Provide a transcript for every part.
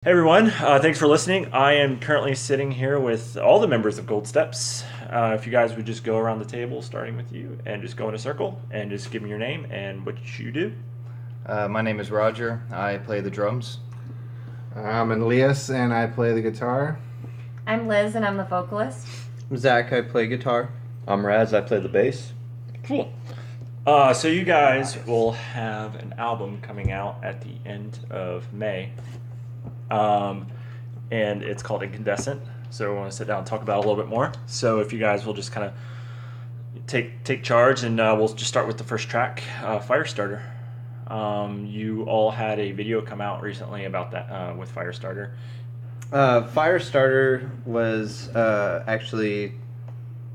Hey everyone, thanks for listening. I am currently sitting here with all the members of Gold Steps. If you guys would just go around the table, starting with you, and just go in a circle and just give me your name and what you do. My name is Roger. I play the drums. I'm Elias and I play the guitar. I'm Liz and I'm the vocalist. I'm Zach, I play guitar. I'm Raz, I play the bass. Cool. So you guys will have an album coming out at the end of May. And it's called Incandescent. So we want to sit down and talk about it a little bit more. So if you guys will just kind of take charge, and we'll just start with the first track, Firestarter. You all had a video come out recently about that with Firestarter. Firestarter was actually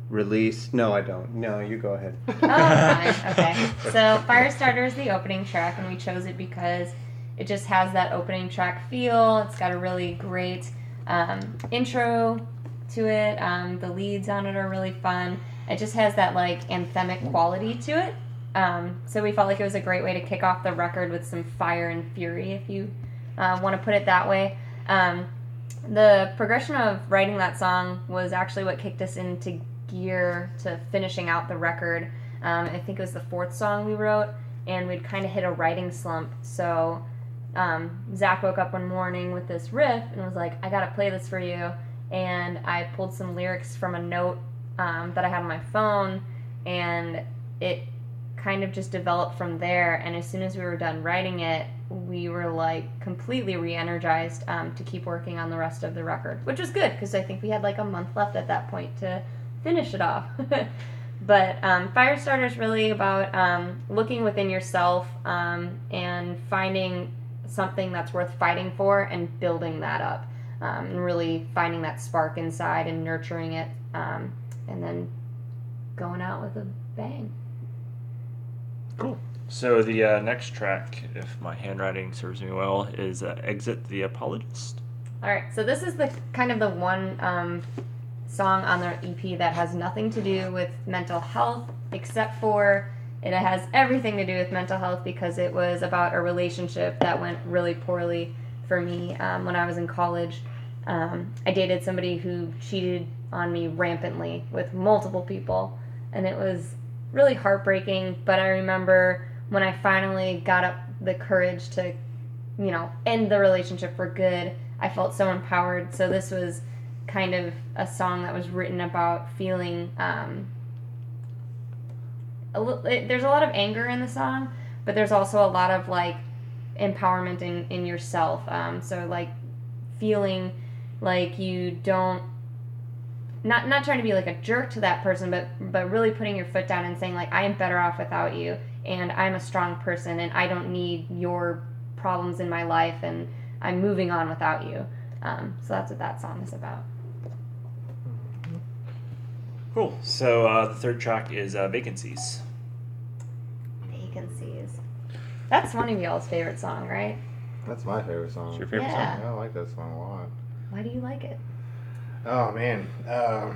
released. No, I don't. No, you go ahead. Oh, fine. Okay. So Firestarter is the opening track, and we chose it because it just has that opening track feel. It's got a really great intro to it. The leads on it are really fun. It just has that like anthemic quality to it. So we felt like it was a great way to kick off the record with some fire and fury, if you want to put it that way. The progression of writing that song was actually what kicked us into gear to finishing out the record. I think it was the fourth song we wrote, and we'd kind of hit a writing slump. So Zach woke up one morning with this riff and was like, I gotta play this for you. And I pulled some lyrics from a note that I had on my phone, and it kind of just developed from there. And as soon as we were done writing it, we were like completely re-energized to keep working on the rest of the record, which was good because I think we had like a month left at that point to finish it off. But Firestarter is really about looking within yourself and finding something that's worth fighting for and building that up, and really finding that spark inside and nurturing it, and then going out with a bang. Cool. So the next track, if my handwriting serves me well, is Exit the Apologist. All right, so this is the kind of the one song on their EP that has nothing to do with mental health, except for it has everything to do with mental health because it was about a relationship that went really poorly for me when I was in college. I dated somebody who cheated on me rampantly with multiple people, and it was really heartbreaking. But I remember when I finally got up the courage to, end the relationship for good, I felt so empowered. So this was kind of a song that was written about feeling there's a lot of anger in the song, but there's also a lot of like empowerment in yourself. So like feeling like you don't, not trying to be like a jerk to that person, but really putting your foot down and saying like, I am better off without you, and I'm a strong person, and I don't need your problems in my life, and I'm moving on without you. So that's what that song is about. Cool. So the third track is Vacancies. Vacancies. That's one of y'all's favorite song, right? That's my favorite song. It's your favorite Yeah. song? I like that song a lot. Why do you like it? Oh man, I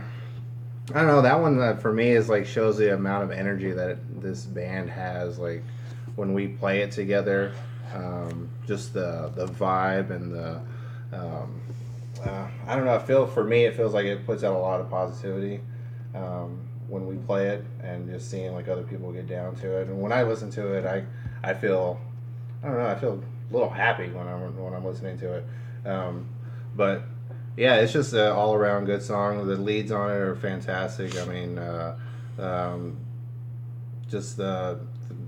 don't know. That one for me is like shows the amount of energy that this band has. Like when we play it together, just the vibe and the I don't know. For me, it feels like it puts out a lot of positivity when we play it, and just seeing like other people get down to it. And when I listen to it, I feel, I don't know, I feel a little happy when I'm listening to it. But yeah, it's just an all around good song. The leads on it are fantastic. I mean, just the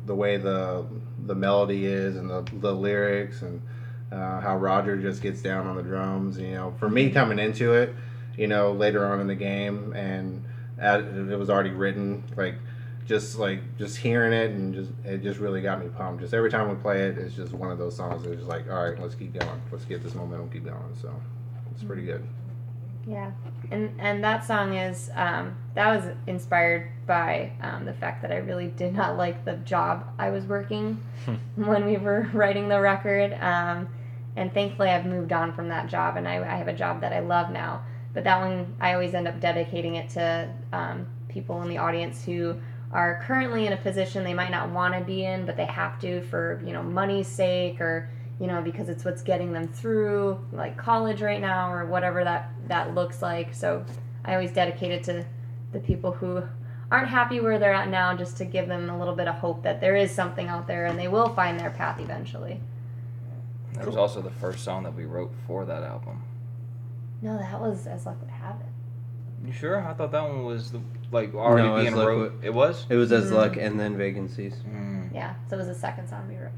way the melody is, and the lyrics, and how Roger just gets down on the drums. For me coming into it, later on in the game, and it was already written, just hearing it, and it just really got me pumped. Just every time we play it, it's just one of those songs that's just like, all right, let's keep going. Let's get this momentum, keep going. So it's pretty good. Yeah, and that song is that was inspired by the fact that I really did not like the job I was working when we were writing the record, and thankfully I've moved on from that job, and I have a job that I love now. But that one, I always end up dedicating it to people in the audience who are currently in a position they might not want to be in, but they have to for money's sake, or because it's what's getting them through like college right now or whatever that looks like. So I always dedicate it to the people who aren't happy where they're at now, just to give them a little bit of hope that there is something out there and they will find their path eventually. That was also the first song that we wrote for that album. No, that was As Luck Would Have It. You sure? I thought that one was already No, being As Luck wrote. It was? It was As Luck and then Vacancies. Yeah, so it was the second song we wrote.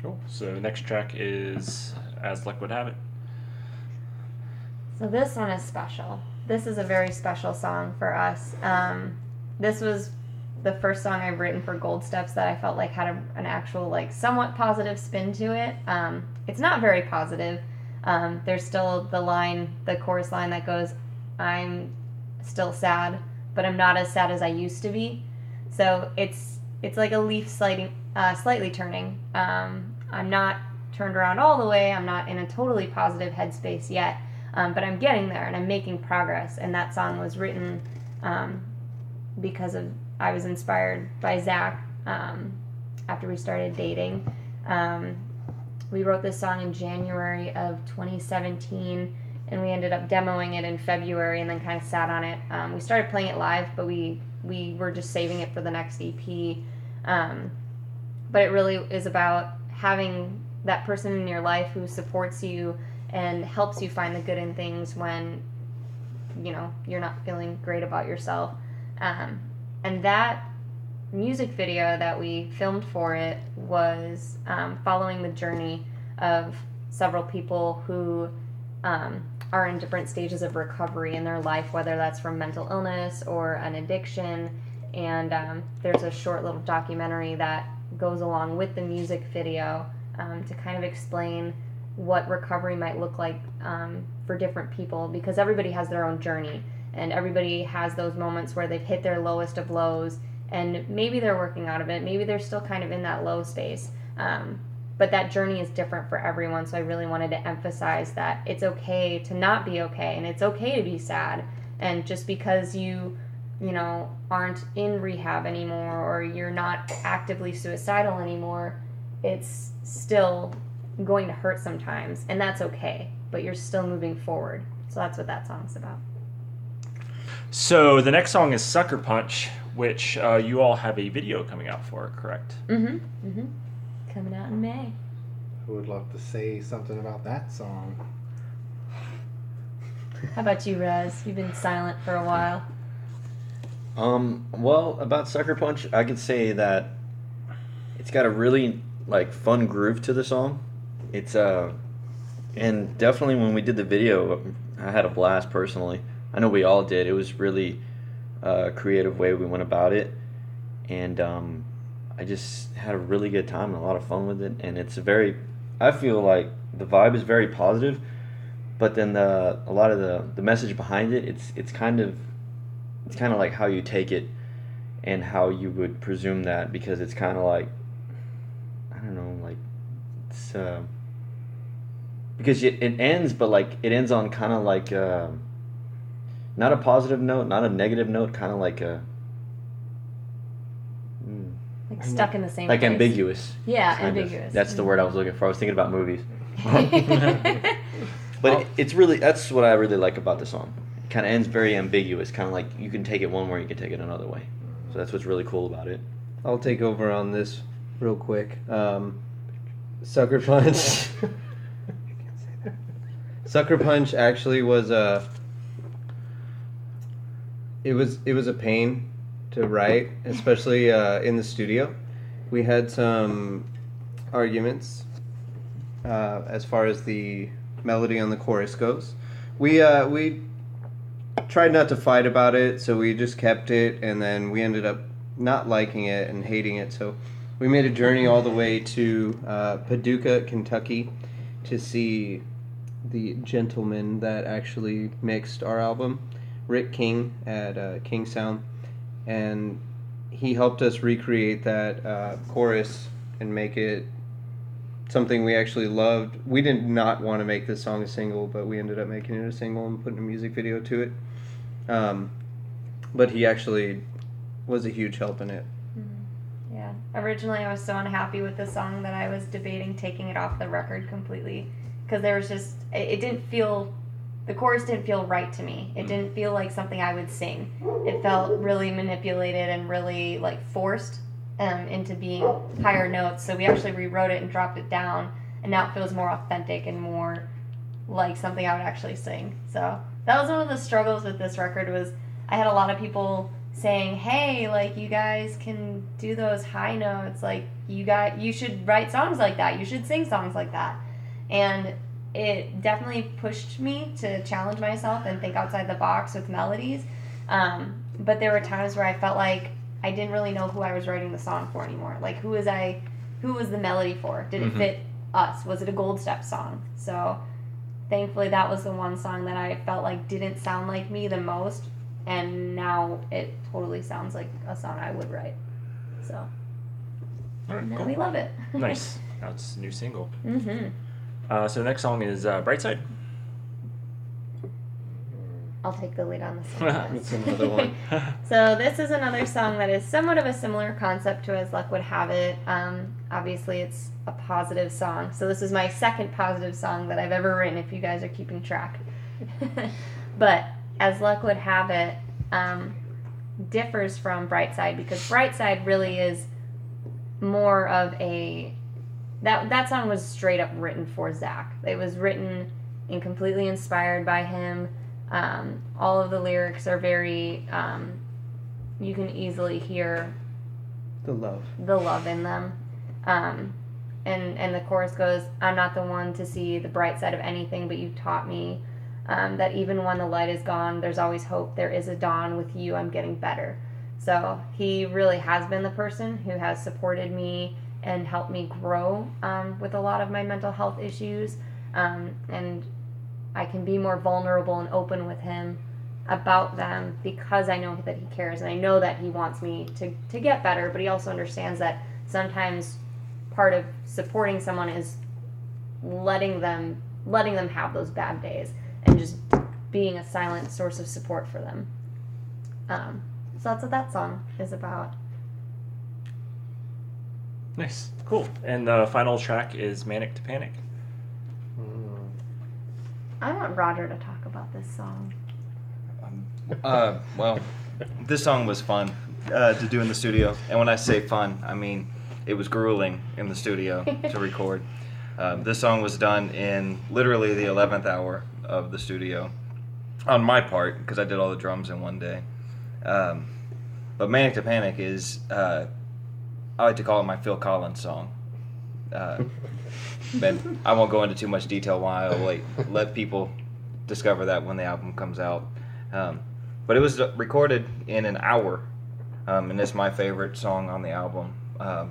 Cool. So next track is As Luck Would Have It. So this one is special. This is a very special song for us. This was the first song I've written for Gold Steps that I felt like had an actual like somewhat positive spin to it. It's not very positive. There's still the chorus line that goes, "I'm still sad, but I'm not as sad as I used to be." So it's like a leaf slightly turning. I'm not turned around all the way. I'm not in a totally positive headspace yet, but I'm getting there and I'm making progress. And that song was written because I was inspired by Zach after we started dating. We wrote this song in January of 2017, and we ended up demoing it in February and then kind of sat on it. We started playing it live, but we were just saving it for the next EP. But it really is about having that person in your life who supports you and helps you find the good in things when, you're not feeling great about yourself. And that music video that we filmed for it was following the journey of several people who are in different stages of recovery in their life, whether that's from mental illness or an addiction. And there's a short little documentary that goes along with the music video to kind of explain what recovery might look like for different people, because everybody has their own journey and everybody has those moments where they've hit their lowest of lows, and maybe they're working out of it, maybe they're still kind of in that low space, but that journey is different for everyone. So I really wanted to emphasize that it's okay to not be okay, and it's okay to be sad. And just because you aren't in rehab anymore or you're not actively suicidal anymore, it's still going to hurt sometimes, and that's okay, but you're still moving forward. So that's what that song's about. So the next song is Sucker Punch, which you all have a video coming out for, correct? Coming out in May. I would love to say something about that song. How about you, Rez? You've been silent for a while. Well, about Sucker Punch, I could say that it's got a really fun groove to the song. It's and definitely when we did the video, I had a blast personally. I know we all did. It was really a creative way we went about it, and I just had a really good time and a lot of fun with it. And I feel like the vibe is very positive, but then a lot of the message behind it, it's kind of like how you take it and how you would presume that, because it's kind of like, I don't know, it's because it ends, but it ends on kind of like not a positive note, not a negative note, kind of like a Stuck in the same like place. ambiguous. Yeah, kind of. ambiguous. That's the word I was looking for. I was thinking about movies. But that's what I really like about the song. It kind of ends very ambiguous, kind of like you can take it one way, you can take it another way. So that's what's really cool about it. I'll take over on this real quick. Sucker Punch. Sucker Punch actually was it was a pain to write, especially in the studio. We had some arguments as far as the melody on the chorus goes. We tried not to fight about it, so we just kept it, and then we ended up not liking it and hating it. So we made a journey all the way to Paducah, Kentucky, to see the gentleman that actually mixed our album, Rick King at King Sound, and he helped us recreate that chorus and make it something we actually loved. We did not want to make this song a single, but we ended up making it a single and putting a music video to it. But he actually was a huge help in it. Yeah. Originally, I was so unhappy with the song that I was debating taking it off the record completely because there was just it didn't feel the chorus didn't feel right to me. It didn't feel like something I would sing. It felt really manipulated and really like forced into being higher notes. So we actually rewrote it and dropped it down, and now it feels more authentic and more like something I would actually sing. So that was one of the struggles with this record was I had a lot of people saying, hey, like, you guys can do those high notes, like, you should write songs like that, you should sing songs like that. And it definitely pushed me to challenge myself and think outside the box with melodies. But there were times where I felt like I didn't really know who I was writing the song for anymore. Like, who was the melody for? Did it fit us? Was it a Gold Step song? So thankfully that was the one song that I felt like didn't sound like me the most, and now it totally sounds like a song I would write. So All right, now cool. we love it. Nice. Now it's a new single. Mm-hmm. So the next song is Brightside. I'll take the lead on this one. It's another one. So this is another song that is somewhat of a similar concept to As Luck Would Have It. Obviously, it's a positive song. So this is my second positive song that I've ever written, if you guys are keeping track. But As Luck Would Have It differs from Brightside because Brightside really is more of a... That song was straight up written for Zach. It was written and completely inspired by him. All of the lyrics are very, you can easily hear The love. in them. And the chorus goes, I'm not the one to see the bright side of anything, but you taught me that even when the light is gone, there's always hope. There is a dawn. With you, I'm getting better. So he really has been the person who has supported me and helped me grow with a lot of my mental health issues. And I can be more vulnerable and open with him about them because I know that he cares and I know that he wants me to get better, but he also understands that sometimes part of supporting someone is letting them have those bad days and just being a silent source of support for them. So that's what that song is about. Nice. Cool. And the final track is Manic to Panic. I want Roger to talk about this song. Well, this song was fun to do in the studio. And when I say fun, I mean it was grueling in the studio to record. This song was done in literally the 11th hour of the studio on my part because I did all the drums in one day. But Manic to Panic is, I like to call it my Phil Collins song. And I won't go into too much detail why. I'll let people discover that when the album comes out. But it was recorded in an hour, and it's my favorite song on the album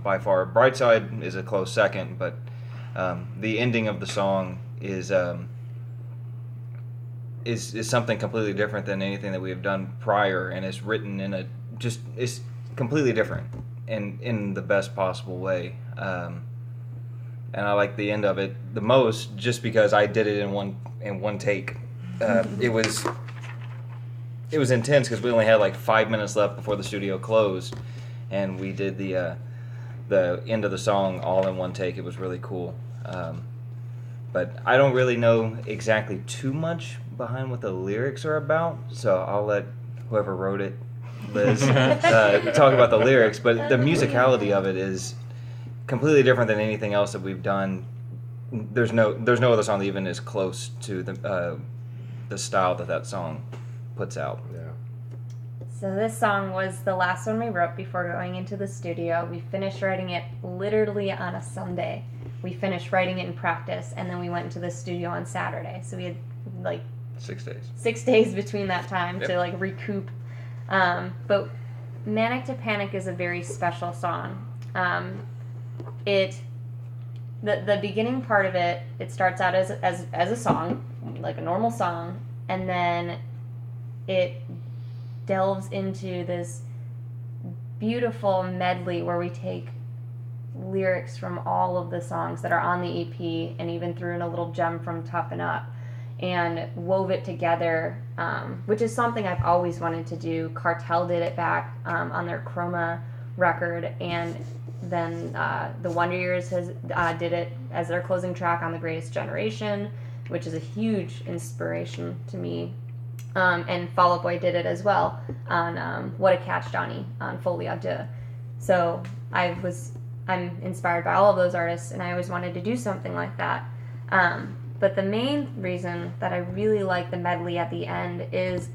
by far. Brightside is a close second, but the ending of the song is something completely different than anything that we have done prior, and it's written in it's completely different and in the best possible way. And I like the end of it the most just because I did it in one take. It was intense because we only had like 5 minutes left before the studio closed, and we did the end of the song all in one take. It was really cool. But I don't really know exactly too much behind what the lyrics are about, so I'll let whoever wrote it, Liz, talk about the lyrics. But the musicality of it is completely different than anything else that we've done. There's no other song that even is close to the style that song puts out. Yeah. So this song was the last one we wrote before going into the studio. We finished writing it literally on a Sunday. We finished writing it in practice, and then we went into the studio on Saturday. So we had like 6 days. 6 days between that time Yep. to like recoup. But Manic to Panic is a very special song. The beginning part of it starts out as a song, like a normal song, and then it delves into this beautiful medley where we take lyrics from all of the songs that are on the EP and even threw in a little gem from Toughen Up and wove it together, which is something I've always wanted to do. Cartel did it back on their Chroma record, and then the Wonder Years did it as their closing track on The Greatest Generation, which is a huge inspiration to me. And Fall Out Boy did it as well on What a Catch, Johnny on Folie à Deux. So I'm inspired by all of those artists, and I always wanted to do something like that. But the main reason that I really like the medley at the end is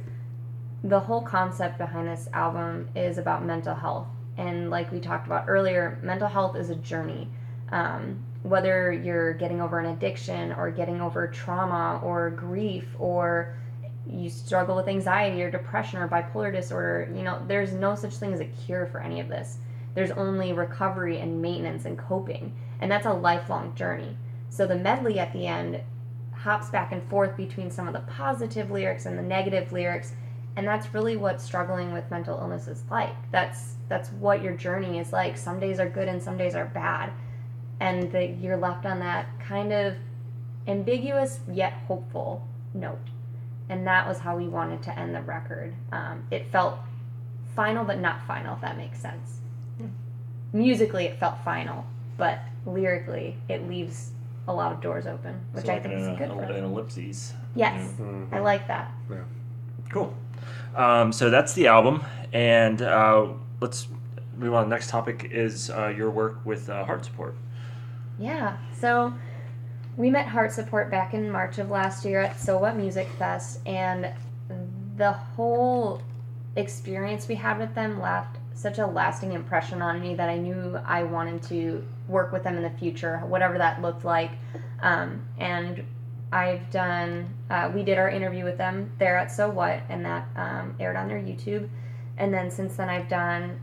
the whole concept behind this album is about mental health. And like we talked about earlier, mental health is a journey. Whether you're getting over an addiction or getting over trauma or grief, or you struggle with anxiety or depression or bipolar disorder, there's no such thing as a cure for any of this. There's only recovery and maintenance and coping. And that's a lifelong journey. So the medley at the end hops back and forth between some of the positive lyrics and the negative lyrics. And that's really what struggling with mental illness is like. That's what your journey is like. Some days are good and some days are bad. And that you're left on that kind of ambiguous yet hopeful note. And that was how we wanted to end the record. It felt final but not final, if that makes sense. Musically it felt final, but lyrically it leaves a lot of doors open, which I think is good for an it. ellipses. Yes, I like that. Yeah. Cool. So that's the album, and let's move on. The next topic is your work with HeartSupport. Yeah, so we met HeartSupport back in March of last year at So What Music Fest, and the whole experience we had with them left such a lasting impression on me that I knew I wanted to work with them in the future, whatever that looked like. And I've done, we did our interview with them there at So What, and that aired on their YouTube. And then since then I've done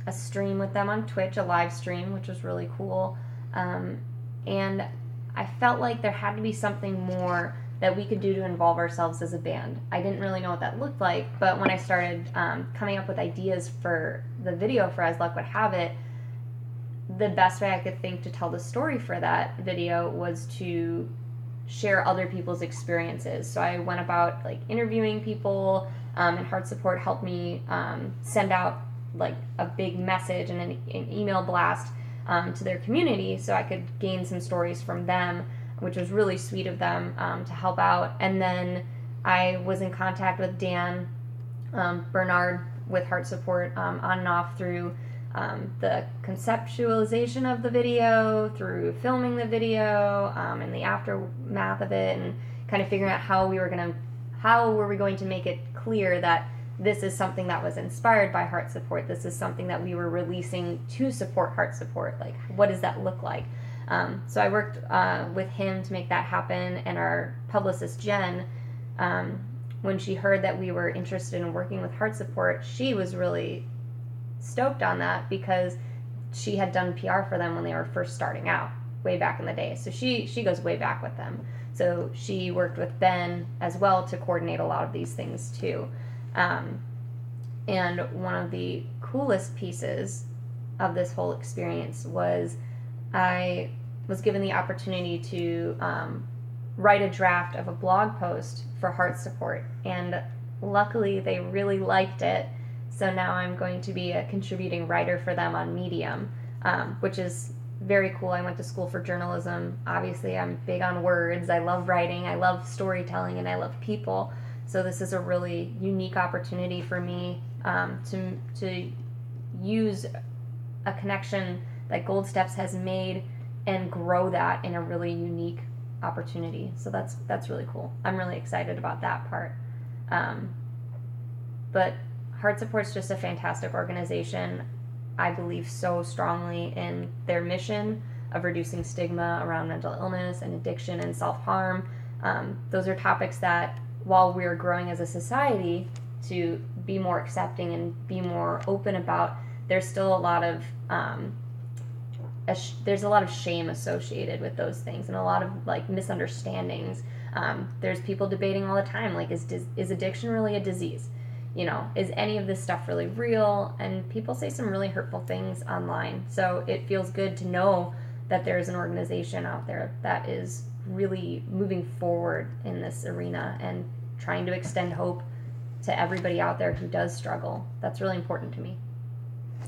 a stream with them on Twitch, a live stream, which was really cool. And I felt like there had to be something more that we could do to involve ourselves as a band. I didn't really know what that looked like, but when I started coming up with ideas for the video for As Luck Would Have It, the best way I could think to tell the story for that video was to share other people's experiences. So I went about interviewing people, and HeartSupport helped me send out a big message and an email blast to their community so I could gain some stories from them, which was really sweet of them to help out. And then I was in contact with Dan Bernard with HeartSupport on and off through the conceptualization of the video, through filming the video, and the aftermath of it, and kind of figuring out how were we going to make it clear that this is something that was inspired by HeartSupport. This is something that we were releasing to support HeartSupport. What does that look like? So I worked with him to make that happen, and our publicist Jen, when she heard that we were interested in working with HeartSupport, she was really stoked on that because she had done PR for them when they were first starting out, way back in the day. So she goes way back with them. So she worked with Ben as well to coordinate a lot of these things too. And one of the coolest pieces of this whole experience was I was given the opportunity to write a draft of a blog post for HeartSupport, and luckily they really liked it. So now I'm going to be a contributing writer for them on Medium, which is very cool. I went to school for journalism. Obviously, I'm big on words. I love writing. I love storytelling, and I love people. So this is a really unique opportunity for me to use a connection that Gold Steps has made and grow that in a really unique opportunity. So that's really cool. I'm really excited about that part. But HeartSupport's just a fantastic organization. I believe so strongly in their mission of reducing stigma around mental illness and addiction and self-harm. Those are topics that, while we're growing as a society to be more accepting and be more open about, there's still a lot of there's a lot of shame associated with those things, and a lot of misunderstandings. There's people debating all the time, is addiction really a disease? Is any of this stuff really real? And people say some really hurtful things online. So it feels good to know that there's an organization out there that is really moving forward in this arena and trying to extend hope to everybody out there who does struggle. That's really important to me.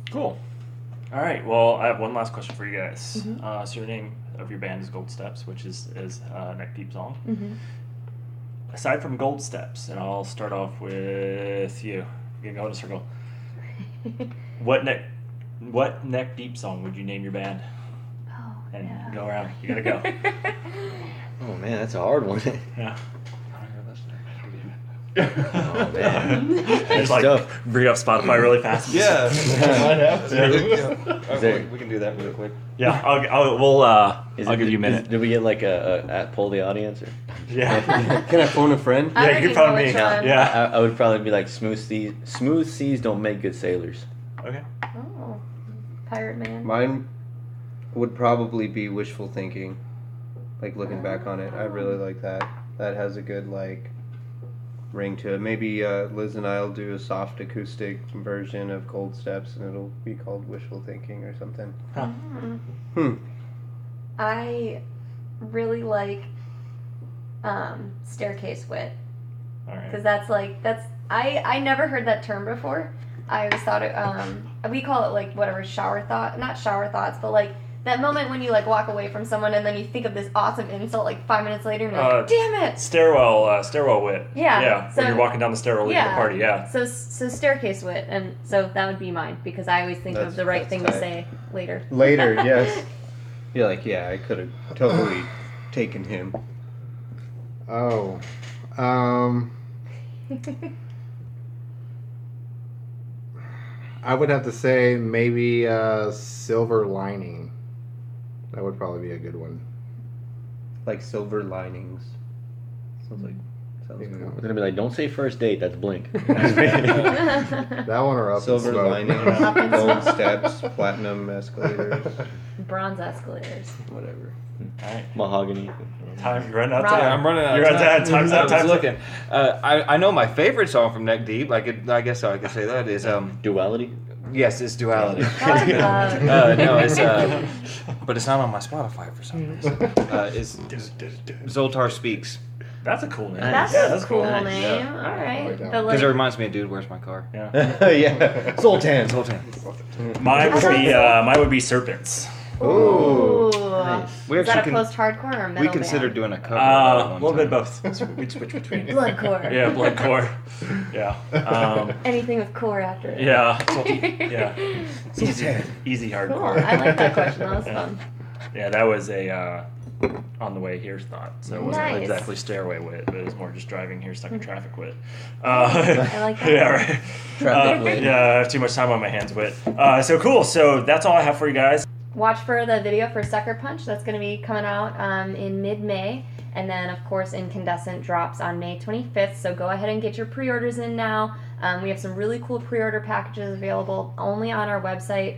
Cool. All right. Well, I have one last question for you guys. Mm-hmm. So your name of your band is Gold Steps, which is Neck Deep song. Mm-hmm. Aside from Gold Steps, and I'll start off with you. You can go in a circle. What neck deep song would you name your band? Oh, And yeah. go around. You gotta go. Oh man, that's a hard one. Yeah. Oh man, Just like tough. bring up Spotify really fast. Yeah. Might have to. Yeah. Is there- We can do that real quick. Yeah. I'll give you a minute. Did we get like a at poll the audience? Or? Yeah. Can I phone a friend? I Yeah, already you phone know me. which one. Yeah. I would probably be like smooth seas. Smooth seas don't make good sailors. Okay. Oh, Pirate Man. Mine would probably be wishful thinking. Like looking back on it, I really like that. That has a good like ring to it. Maybe Liz and I'll do a soft acoustic version of Gold Steps, and it'll be called Wishful Thinking or something. I really like staircase wit, All right. because I never heard that term before. I always thought it we call it like whatever not shower thoughts, but like that moment when you like walk away from someone and then you think of this awesome insult like 5 minutes later and you're like, damn it. Stairwell wit. Yeah, Yeah. so- when you're walking down the stairwell leaving the party. Yeah. So staircase wit, and so that would be mine because I always think of the right thing to say later. Later, yes. You're like, yeah, I could have totally taken him. Oh. I would have to say maybe Silver Lining. That would probably be a good one. Like silver linings. Sounds You know. We're gonna be like, don't say first date. That's Blink. That one or Up in silver Smoke. linings, gold steps, platinum escalators, Bronze escalators. whatever. All right. Mahogany. Time. You're running out of Robert. time. I'm running out You're of time. Time's I up. was Time's up. looking. I know my favorite song from Neck Deep. I guess I could say that is Duality. yes, it's Duality. No, it's but it's not on my Spotify for some reason. It's Zoltar Speaks That's a cool name. That's yeah, a that's cool cool. name. Yeah. All right. like that The, one. because it reminds me of Dude, Where's My Car? Yeah. Yeah. Zoltan. Zoltan. Mine would be Serpents. Ooh. Nice. We Is that a actually post-hardcore or metal we considered band? doing a cover. A of that one little bit time. of both. So we'd switch between. Bloodcore. Yeah, bloodcore. Yeah. Anything with core after it. Yeah. Yeah. Easy Cool. hardcore. I like that question. That was fun. Yeah, that was a on the way here thought. So it wasn't Nice. exactly stairway wit, but it was more just driving here stuck in traffic wit. I like that. Yeah, right. Traffic wit. Yeah, I have too much time on my hands wit. So cool. So that's all I have for you guys. Watch for the video for Sucker Punch. That's going to be coming out in mid-May. And then, of course, Incandescent drops on May 25th. So go ahead and get your pre-orders in now. We have some really cool pre-order packages available only on our website,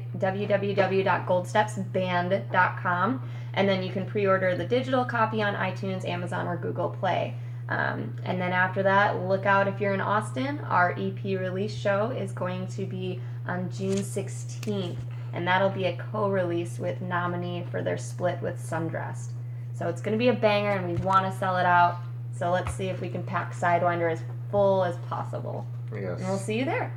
www.goldstepsband.com. And then you can pre-order the digital copy on iTunes, Amazon, or Google Play. And then after that, look out if you're in Austin. Our EP release show is going to be on June 16th. And that'll be a co-release with Nominee for their split with Sundressed. So it's going to be a banger, and we want to sell it out. So let's see if we can pack Sidewinder as full as possible. Yes. And we'll see you there.